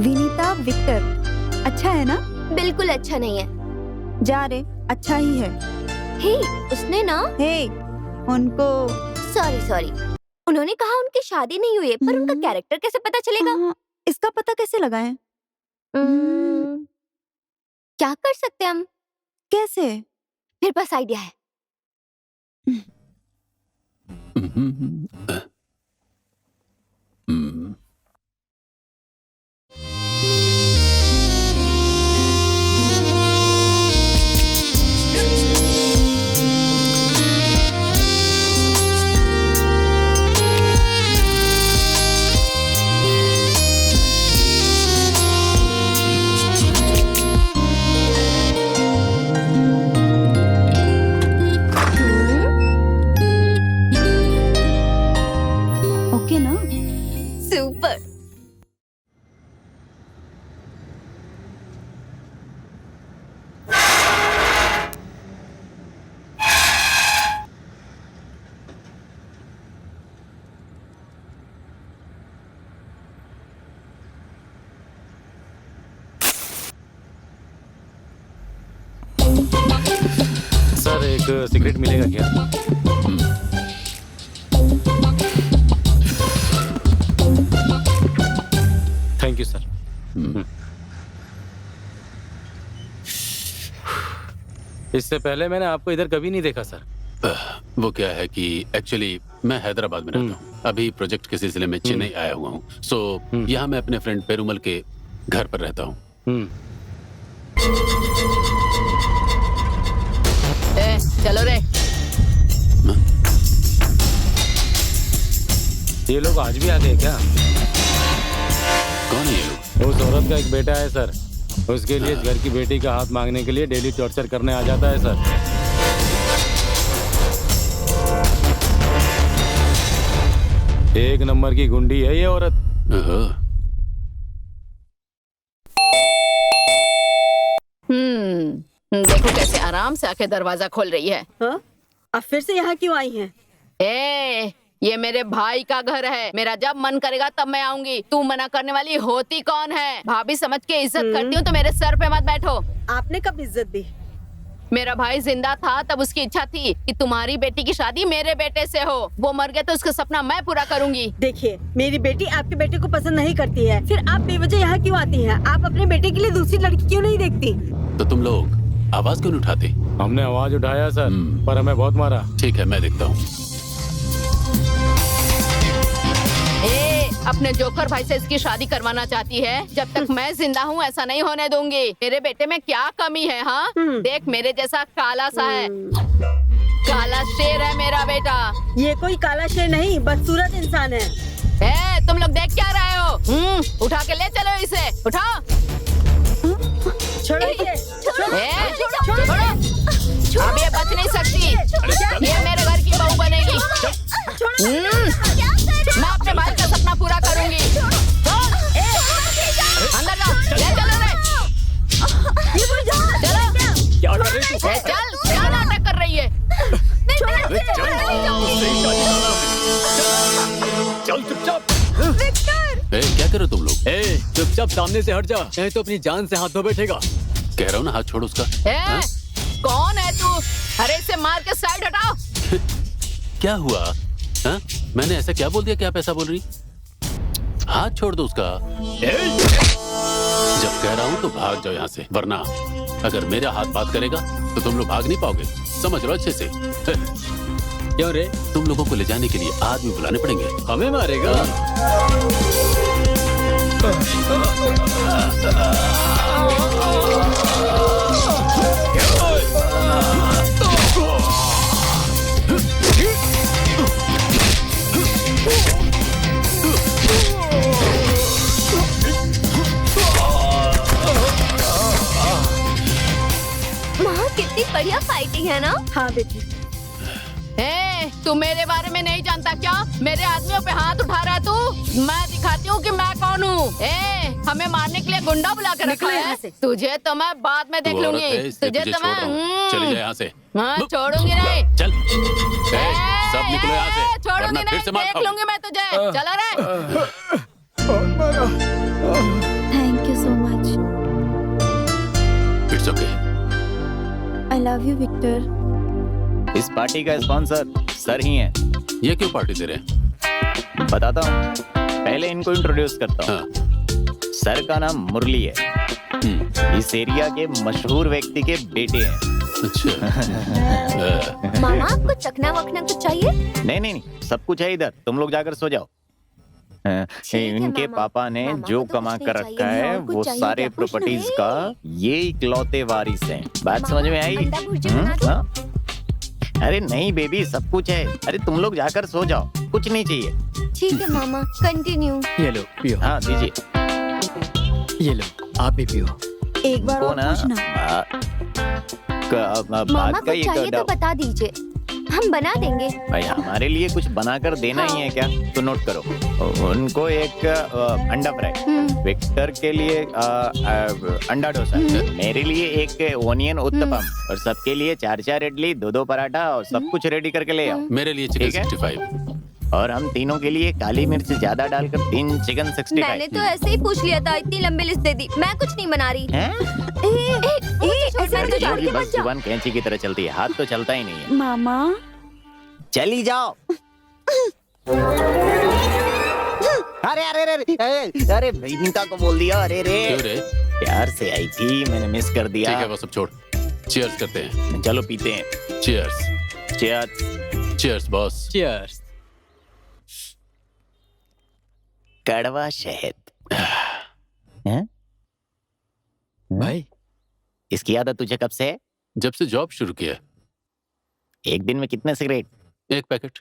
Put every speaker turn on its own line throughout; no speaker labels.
Vinita Victor अच्छा है ना?
बिल्कुल अच्छा नहीं है।
जा रे, अच्छा ही है।
हे, उसने ना
उनको
सॉरी उन्होंने कहा उनकी शादी नहीं हुई है, पर उनका कैरेक्टर कैसे पता चलेगा?
इसका पता कैसे लगाएं?
क्या कर सकते हम?
कैसे?
मेरे पास आइडिया है।
ओके ना?
सुपर।
सर एक सिगरेट मिलेगा क्या? Thank you sir. इससे पहले मैंने आपको इधर कभी नहीं देखा सर।
वो क्या है कि एक्चुअली मैं हैदराबाद में रहता हूँ, अभी प्रोजेक्ट के सिलसिले में चेन्नई आया हुआ हूँ। सो यहाँ मैं अपने फ्रेंड पेरुमल के घर पर रहता हूँ।
चलो रे।
ये लोग आज भी आ गए क्या?
कौन है ये लोग?
उस औरत का एक बेटा है सर, उसके लिए घर की बेटी का हाथ मांगने के लिए डेली टॉर्चर करने आ जाता है सर। एक नंबर की गुंडी है ये औरत।
देखो कैसे आराम से आके दरवाजा खोल रही है।
अब फिर से यहाँ क्यों आई हैं?
ये मेरे भाई का घर है, मेरा जब मन करेगा तब मैं आऊंगी। तू मना करने वाली होती कौन है? भाभी समझ के इज्जत करती हूँ तो मेरे सर पे मत बैठो।
आपने कब इज्जत दी?
मेरा भाई जिंदा था तब उसकी इच्छा थी कि तुम्हारी बेटी की शादी मेरे बेटे से हो। वो मर गया तो उसका सपना मैं पूरा करूंगी।
देखिए, मेरी बेटी आपके बेटे को पसंद नहीं करती है, फिर आप बेवजह यहाँ क्यों आती हैं? आप अपने बेटे के लिए दूसरी लड़की क्यों नहीं देखती?
तो तुम लोग आवाज क्यों नहीं उठाते?
हमने आवाज उठाया सर, पर हमें बहुत मारा।
ठीक है, मैं देखता हूँ।
अपने जोकर भाई से इसकी शादी करवाना चाहती है। जब तक मैं जिंदा हूँ ऐसा नहीं होने दूंगी। मेरे बेटे में क्या कमी है? हाँ, देख मेरे जैसा काला सा है, काला शेर है मेरा बेटा।
ये कोई काला शेर नहीं, बदसूरत इंसान है।
तुम लोग देख क्या रहे हो? उठा के ले चलो इसे, उठाओ।
छोड़ो इसे,
छोड़ो। अब ये बच नहीं सकती, ये मेरे घर की बहू बनेगी। मैं अपने भाई का सपना पूरा करूंगी। अंदर जाओ, ले चलो रे। चलो,
क्या कर रही तू?
चल, क्या नाटक कर रही है?
चल चुपचाप।
क्या करो तुम लोग?
चुपचाप सामने से हट जा, नहीं तो अपनी जान से हाथ धो बैठेगा।
कह रहा हूँ ना, हाथ छोड़ो उसका।
कौन है तू? अरे इसे मार के साइड हटाओ।
क्या हुआ? हाँ? मैंने ऐसा क्या बोल दिया कि आप ऐसा बोल रही? हाथ छोड़ दो उसका। जब कह रहा हूँ तो भाग जाओ यहाँ से, वरना अगर मेरा हाथ बात करेगा तो तुम लोग भाग नहीं पाओगे। समझ लो अच्छे से।
क्यों रे?
तुम लोगों को ले जाने के लिए आदमी बुलाने पड़ेंगे।
हमें मारेगा?
माँ कितनी बढ़िया फाइटिंग है ना?
हाँ बेटी।
तू मेरे बारे में नहीं जानता क्या? मेरे आदमियों पे हाथ उठा रहा है तू? मैं दिखाती हूँ कि मैं कौन हूँ। हमें मारने के लिए गुंडा बुला कर रखा है। तुझे तो मैं बाद में देख लूंगी। तुझे तो मैं
चले जाए यहाँ से।
हाँ, छोड़ूंगी नहीं।
चल, सब निकलो यहाँ से,
छोड़ूंगी नहीं, देख लूंगी मैं तुझे। चलो रे।
Thank I love you Victor.
इस पार्टी का स्पॉन्सर सर ही हैं।
ये क्यों पार्टी दे रहे हैं?
बताता हूँ, पहले इनको इंट्रोड्यूस करता हूँ।
हाँ।
सर का नाम मुरली है, इस एरिया के मशहूर व्यक्ति के बेटे हैं।
अच्छा।
मामा आपको चखना वखना कुछ चाहिए?
नहीं नहीं नहीं, सब कुछ है इधर, तुम लोग जाकर सो जाओ।
ठीक है,
इनके
मामा।
पापा ने
मामा
जो
को तो
कमा
कुछ
कर
नहीं
रखा
चाहिए,
है
और कुछ
वो
चाहिए
सारे
क्या? कुछ
प्रॉपर्टीज
नहीं।
का ये इकलौते वारिस हैं। बात समझ में आई?
अंडा भुर्जी बना दो।
हाँ? अरे नहीं बेबी, सब कुछ है। अरे तुम लोग जाकर सो जाओ, कुछ नहीं चाहिए।
ठीक है मामा, कंटिन्यू।
ये लो पियो।
हाँ दीजिए।
ये लो आप भी पियो।
एक बार
को
और
ना
पूछना।
मामा
बात का
कुछ
ये
चाहिए तो बता दीजिए, हम बना देंगे।
भाई हमारे लिए कुछ बनाकर देना ही है क्या? तो नोट करो, उनको एक अंडा फ्राई, विक्टर के लिए अंडा डोसा, मेरे लिए एक ओनियन उत्तपम, और सबके लिए 4-4 इडली, 2-2 पराठा, और सब कुछ रेडी करके ले आओ।
मेरे लिए चिकन
ठीक है?
65।
और हम तीनों के लिए काली मिर्च ज्यादा डालकर 3 चिकन 65।
मैंने तो ऐसे ही पूछ लिया था, इतनी लंबी लिस्ट दे दी। मैं कुछ नहीं बना रही।
हैं?
मैं तो जानती
बस
बच जा।
जुबान कैंची की तरह चलती है, हाथ तो चलता ही नहीं है।
मामा
चली जाओ। अरे अरे अरे अरे अरे विनीता को बोल दिया। अरे रे
क्यों रे?
प्यार से आई थी, मैंने मिस कर दिया।
ठीक है, वो सब छोड़, चीयर्स करते हैं।
चलो पीते हैं।
Cheers.
Cheers।
Cheers boss.
Cheers।
कड़वा शहद। हैं?
भाई
इसकी आदत तुझे कब से है?
जब से जॉब शुरू किया।
एक दिन में कितने सिगरेट?
1 पैकेट।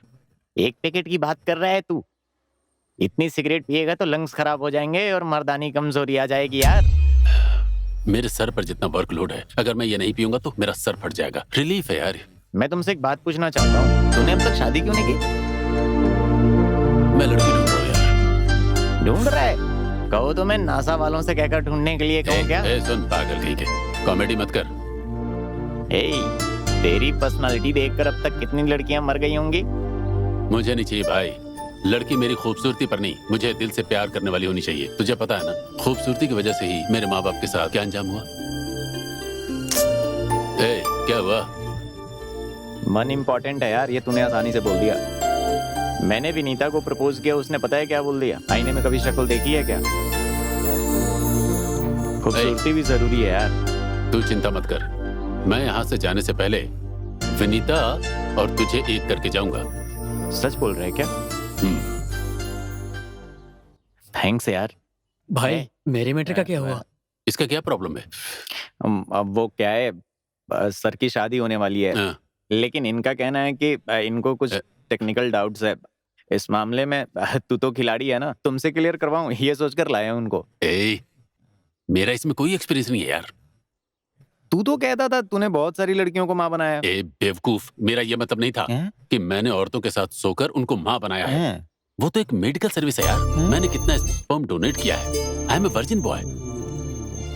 1 पैकेट की बात कर रहा है तू? इतनी सिगरेट पिएगा तो लंग्स खराब हो जाएंगे और मर्दानी कमजोरी आ जाएगी यार।
मेरे सर पर जितना वर्कलोड है, अगर मैं ये नहीं पीऊंगा तो मेरा सर फट जाएगा। रिलीफ है यार।
मैं तुमसे एक बात पूछना चाहता हूँ, तूने अब तक शादी क्यों नहीं की?
मैं लड़की ढूंढ रहा हूँ यार।
ढूंढ रहा है? कहो तो मैं नासा वालों से कहकर ढूंढने के लिए कहूँ क्या?
सुन पागल, ठीक है, कॉमेडी मत कर।
तेरी पर्सनालिटी देखकर अब तक कितनी लड़कियां मर गई होंगी?
मुझे नहीं चाहिए भाई, लड़की मेरी खूबसूरती पर नहीं, मुझे दिल से प्यार करने वाली होनी चाहिए। तुझे पता है ना, खूबसूरती की वजह से ही मेरे माँ बाप के साथ क्या अंजाम हुआ। क्या हुआ?
मन इम्पोर्टेंट है यार, ये तूने आसानी से बोल दिया। मैंने विनीता को प्रपोज किया, उसने पता है क्या बोल दिया? आईने में कभी शक्ल देखी है क्या? खूबसूरती भी जरूरी है यार।
तू चिंता मत कर, मैं यहाँ से जाने से पहले विनीता और तुझे एक करके जाऊंगा।
सच बोल रहे हैं क्या? थैंक्स यार।
भाई मेरे मैटर का क्या हुआ?
इसका क्या प्रॉब्लम है?
अब वो क्या है, सर की शादी होने वाली है,
हाँ।
लेकिन इनका कहना है कि इनको कुछ टेक्निकल डाउट्स है इस मामले में। तू तो खिलाड़ी है ना, तुमसे क्लियर करवाऊं ये सोचकर लाया हूं उनको।
मेरा इसमें कोई एक्सपीरियंस नहीं है यार।
तू तो कहता था तूने बहुत सारी लड़कियों को माँ बनाया।
बेवकूफ, मेरा ये मतलब नहीं था कि मैंने औरतों के साथ सोकर उनको माँ बनाया है। वो तो एक मेडिकल सर्विस है यार। मैंने कितना स्पर्म डोनेट किया है। I am a virgin boy.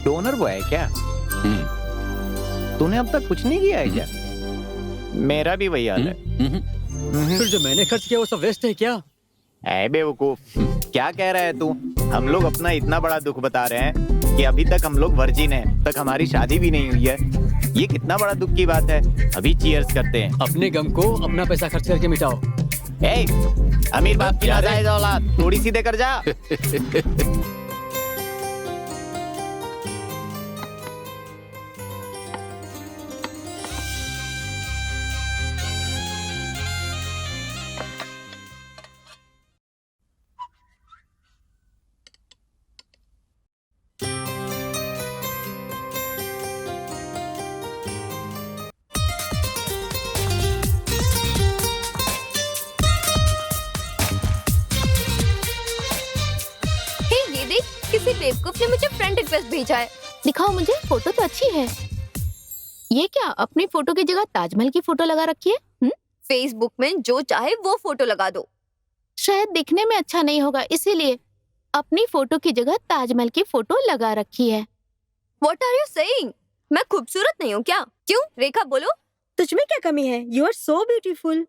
Donor boy है क्या? तूने अब तक कुछ नहीं किया है क्या? मेरा भी वही हाल है।
फिर जो मैंने खर्च किया वो सब वेस्ट है क्या?
ऐ बेवकूफ, क्या कह रहा है तू? हम लोग अपना इतना बड़ा दुख बता रहे हैं कि अभी तक हम लोग वर्जिन हैं, तक हमारी शादी भी नहीं हुई है। ये कितना बड़ा दुख की बात है। अभी चीयर्स करते हैं।
अपने गम को अपना पैसा खर्च करके मिटाओ।
अमीर बाप की नाजायज औलाद, थोड़ी सी देकर जा।
किसी बेवकूफ ने मुझे फ्रेंड रिक्वेस्ट भेजा है।
दिखाओ मुझे, फोटो तो अच्छी है। ये क्या, अपनी फोटो की जगह ताजमहल की फोटो लगा रखी है?
फेसबुक में जो चाहे वो फोटो लगा दो।
शायद दिखने में अच्छा नहीं होगा, इसीलिए अपनी फोटो की जगह ताजमहल की फोटो लगा रखी है।
What are you saying? मैं खूबसूरत नहीं हूँ क्या? क्यों रेखा बोलो।
तुझ में क्या कमी है? You are so beautiful।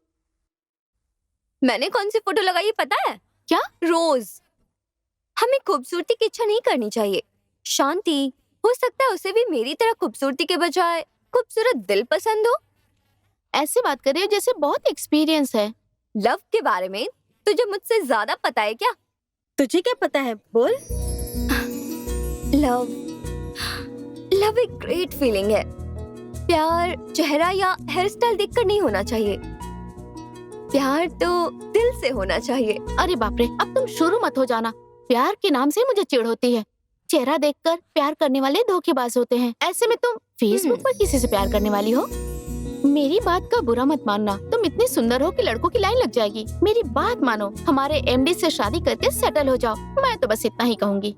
मैंने कौन सी फोटो लगाई पता है?
क्या?
रोज। हमें खूबसूरती की इच्छा नहीं करनी चाहिए, शांति। हो सकता है उसे भी मेरी तरह खूबसूरती के बजाय खूबसूरत दिल पसंद हो।
ऐसे बात कर रही हो जैसे बहुत एक्सपीरियंस है।
लव के बारे में तुझे मुझसे ज्यादा पता है क्या?
तुझे क्या पता है, बोल।
लव लव एक ग्रेट फीलिंग है। प्यार चेहरा या हेयर स्टाइल देखकर नहीं होना चाहिए, प्यार तो दिल से होना चाहिए।
अरे बाप रे, अब तुम शुरू मत हो जाना। प्यार के नाम से मुझे चिढ़ होती है। चेहरा देखकर प्यार करने वाले धोखेबाज होते हैं। ऐसे में तुम फेसबुक पर किसी से प्यार करने वाली हो? मेरी बात का बुरा मत मानना, तुम इतनी सुंदर हो कि लड़कों की लाइन लग जाएगी। मेरी बात मानो, हमारे एमडी से शादी करके सेटल हो जाओ। मैं तो बस इतना ही कहूंगी।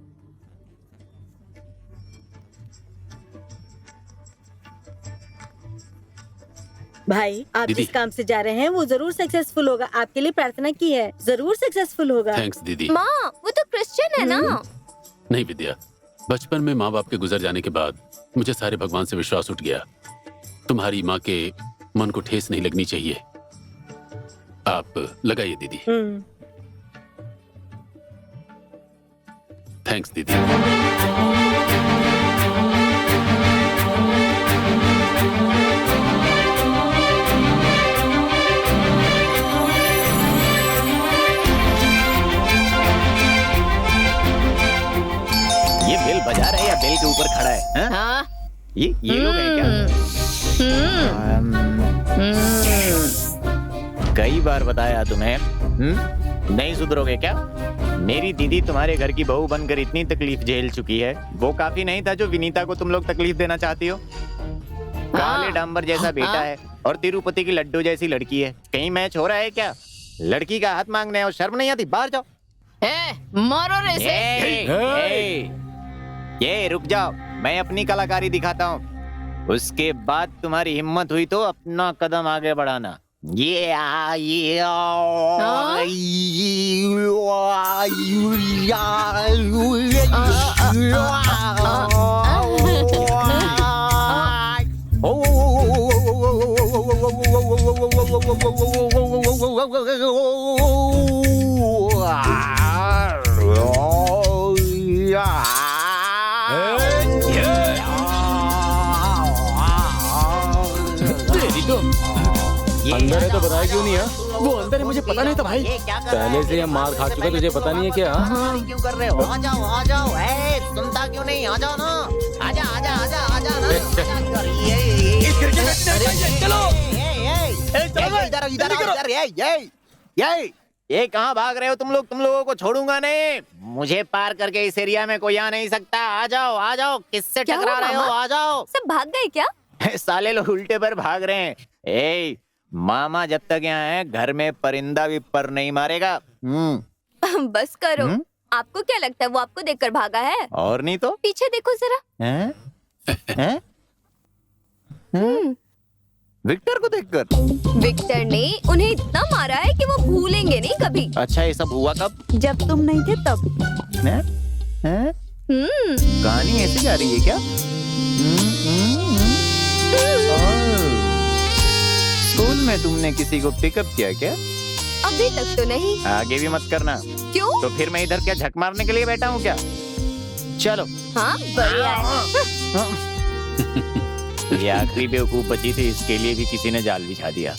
भाई, आप
दीदी।
जिस काम से जा रहे हैं वो जरूर सक्सेसफुल होगा। आपके लिए प्रार्थना की है, जरूर सक्सेसफुल होगा।
थैंक्स दीदी।
माँ, वो तो क्रिश्चियन है ना।
नहीं विद्या, बचपन में माँ बाप के गुजर जाने के बाद मुझे सारे भगवान से विश्वास उठ गया। तुम्हारी माँ के मन को ठेस नहीं लगनी चाहिए। आप लगाइए दीदी। थैंक्स दीदी।
ये बेल बजा रहा है या बेल के ऊपर खड़ा है, हाँ?
हाँ?
ये लोग हैं क्या? कई बार बताया तुम्हें, नहीं सुधरोगे क्या? मेरी दीदी तुम्हारे घर की बहू बनकर इतनी तकलीफ झेल चुकी है, वो काफी नहीं था जो विनीता को तुम लोग तकलीफ देना चाहती हो। काले डांबर जैसा बेटा है और तिरुपति की लड्डू जैसी लड़की है। कहीं मैच हो रहा है क्या? लड़की का हाथ मांगने और शर्म नहीं आती? बाहर जाओ।
मारो रे इसे।
ये रुक जाओ, मैं अपनी कलाकारी दिखाता हूँ। उसके बाद तुम्हारी हिम्मत हुई तो अपना कदम आगे बढ़ाना।
अंदर है तो बताया क्यों नहीं है?
वो अंदर है, मुझे पता नहीं था भाई।
पहले से ये मार खा चुका, तुझे पता नहीं है क्या?
क्यों कर रहे हो? आ जाओ। सुनता क्यों नहीं? आ जाओ ना। आजा ना। चलो। ये कहाँ भाग रहे हो तुम लोग? तुम लोगों को छोड़ूंगा नहीं। मुझे पार करके इस एरिया में कोई आ नहीं सकता। आ जाओ। किससे
क्या
टकरा
हुआ,
रहे हो?
मामा?
आ जाओ।
सब भाग गए क्या?
साले लोग उल्टे पर भाग रहे हैं। मामा जब तक यहाँ है, घर में परिंदा भी पर नहीं मारेगा।
बस करो। आपको क्या लगता है वो आपको देखकर भागा है?
और नहीं तो।
पीछे देखो जरा।
हैं? विक्टर को देखकर?
विक्टर ने उन्हें इतना मारा है कि वो भूलेंगे नहीं कभी।
अच्छा, ये सब हुआ कब?
जब तुम नहीं थे तब।
हैं? कहानी ऐसे जा रही है क्या? स्कूल में तुमने किसी को पिकअप किया क्या?
अभी तक तो नहीं।
आगे भी मत करना।
क्यों?
तो फिर मैं इधर क्या झक मारने के लिए बैठा हूँ क्या? चलो।
हाँ, बढ़िया है।
ये आखिरी बेवकूफ बची थी, इसके लिए भी किसी ने जाल बिछा दिया।